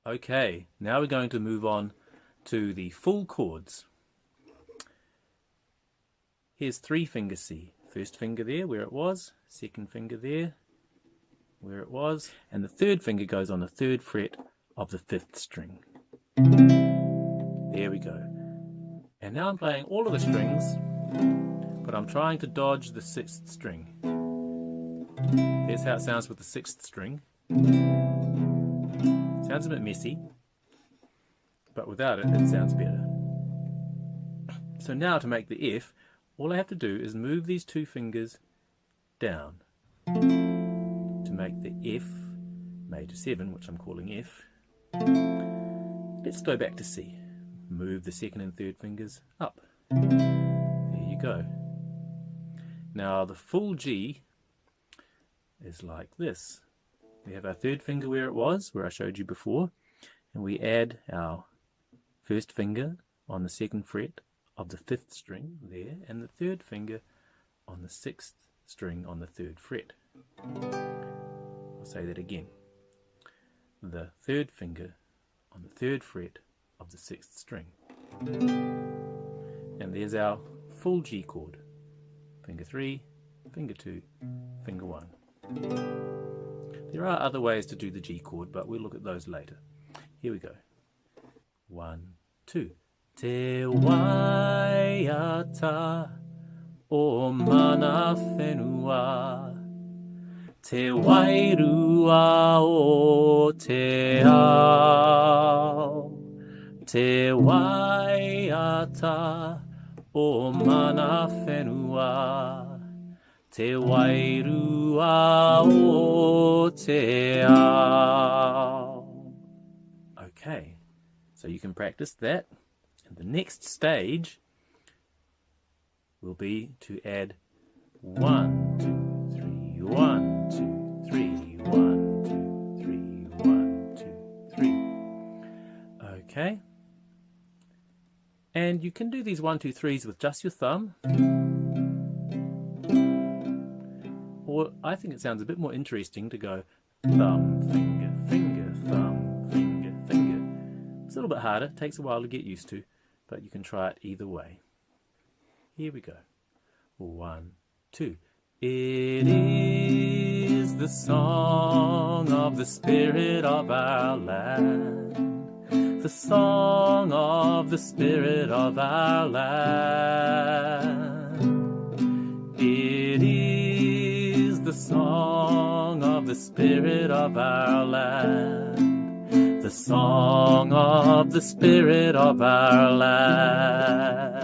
Okay, now we're going to move on to the full chords. Here's 3-finger C. First finger there where it was, second finger there where it was, and the third finger goes on the 3rd fret of the 5th string. There we go. And now I'm playing all of the strings, but I'm trying to dodge the 6th string. Here's how it sounds with the 6th string. Sounds a bit messy, but without it, it sounds better. So now to make the F, all I have to do is move these 2 fingers down to make the F major 7, which I'm calling F. Let's go back to C. Move the 2nd and 3rd fingers up. There you go. Now the full G is like this. We have our 3rd finger where it was, where I showed you before, and we add our 1st finger on the 2nd fret of the 5th string there, and the 3rd finger on the 6th string on the 3rd fret. I'll say that again. The 3rd finger on the 3rd fret of the 6th string. And there's our full G chord. Finger 3, finger 2, finger 1. There are other ways to do the G chord, but we'll look at those later. Here we go. 1, 2. Te Waiata o mana whenua, Te Wairua o Te Ao, Te Waiata o mana whenua, Te Wairua o Te Ao. Okay, so you can practice that. And the next stage will be to add 1, 2, 3, 1, 2, 3, 1, 2, 3, 1, 2, 3. Okay. And you can do these 1, 2, 3s with just your thumb. Or I think it sounds a bit more interesting to go thumb, finger, finger, thumb, finger, finger. It's a little bit harder, it takes a while to get used to, but you can try it either way. Here we go. 1, 2. It is the song of the spirit of our land, the song of the spirit of our land. It is the song of the spirit of our land, the song of the spirit of our land.